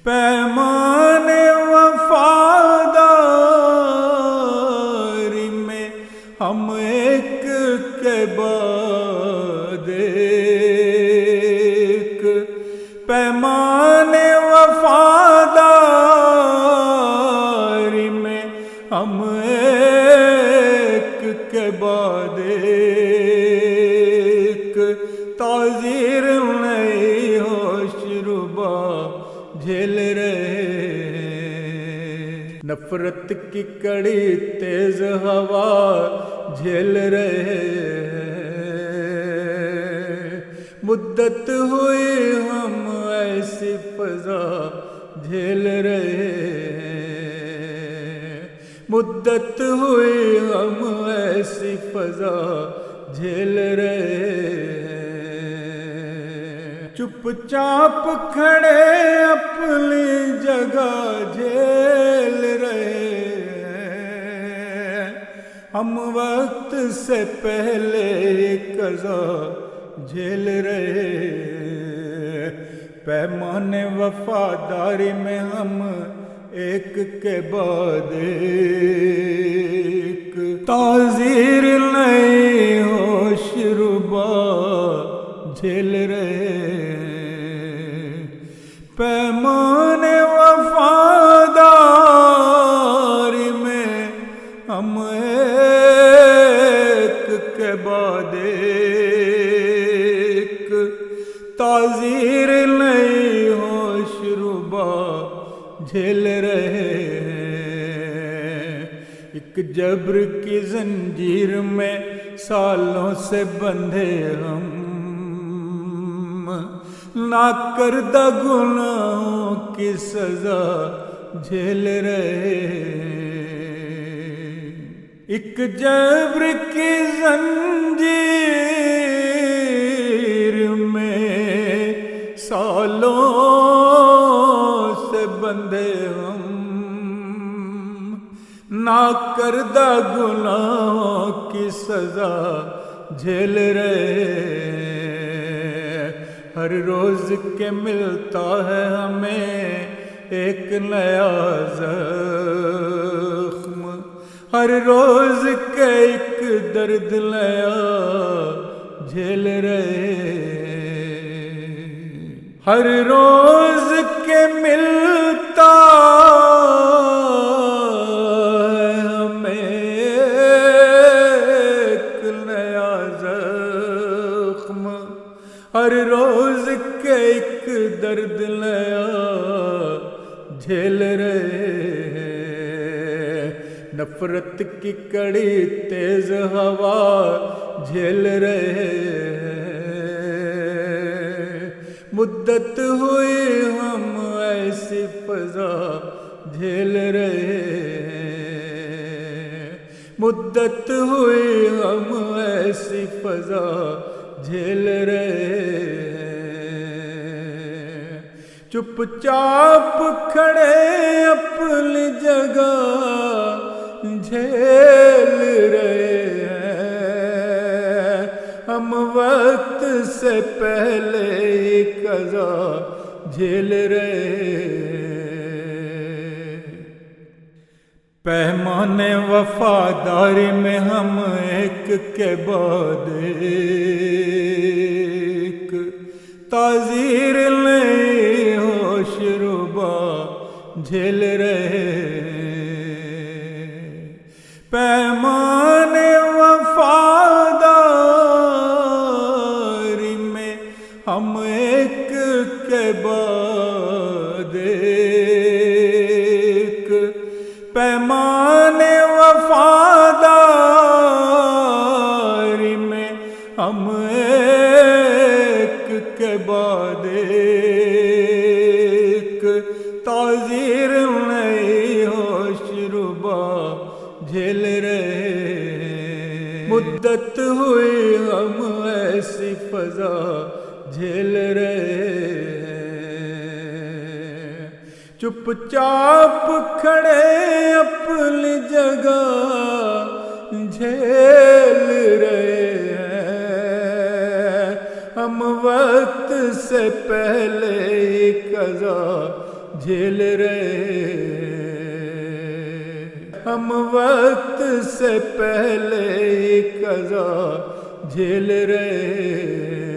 پیمان وفاداری میں ہم ایک کے بعد ایک، پیمان وفاداری میں ہم ایک کے بعد ایک، تعزیر نہیں ہوش ربا جھیل رہے، نفرت کی کڑی تیز ہوا جھیل رہے، مدت ہوئی ہم ایسی فضا جھیل رہے، مدت ہوئی ہم ایسی فضا جھیل رہے، چپ چاپ کھڑے اپنی جگہ جھیل رہے، ہم وقت سے پہلے قضا جھیل رہے، پیمان وفاداری میں ہم ایک کے بعد ایک، تعزیر نہیں ہوش ربا جھیل رہے، پیمان وفاداری میں ہم ایک کے بعد ایک، تعزیر نہیں ہوش ربا جھیل رہے، ایک جبر کی زنجیر میں سالوں سے بندھے ہم، ناکردہ گناہوں کی سزا جھیل رہے، ایک جبر کی زنجیر میں سالوں سے بندھے ہم، ناکردہ گناہوں کی سزا جھیل رہے، ہر روز کے ملتا ہے ہمیں ایک نیا زخم، ہر روز کے ایک درد نیا جھیل رہے، ہر روز کے ملتا ہے ہمیں ایک نیا زخم، ہر روز کے ایک درد نیا جھیل رہے، نفرت کی کڑی تیز ہوا جھیل رہے، مدت ہوئی ہم ایسی فضا جھیل رہے، مدت ہوئی ہم ایسی فضا جھیل رہے، چپ چاپ کھڑے اپنی جگہ جھیل رہے ہیں، ہم وقت سے پہلے ہی قضا جھیل رہے، پیمان وفاداری میں ہم ایک کے بعد ایک، تعزیر نہیں ہوش ربا جھیل رہے، پیمان وفاداری میں ہم ایک کے بعد ایک، پیمان وفاداری میں ہم ایک کے بعد ایک، تعزیر نہیں ہوش ربا جھیل رہے، مدت ہوئی ہم ایسی فضا جھیل رہے، چپ چاپ کھڑے اپنی جگہ جھیل رہے ہیں، ہم وقت سے پہلے ہی قضا جھیل رہے، ہم وقت سے پہلے ہی قضا جھیل رہے۔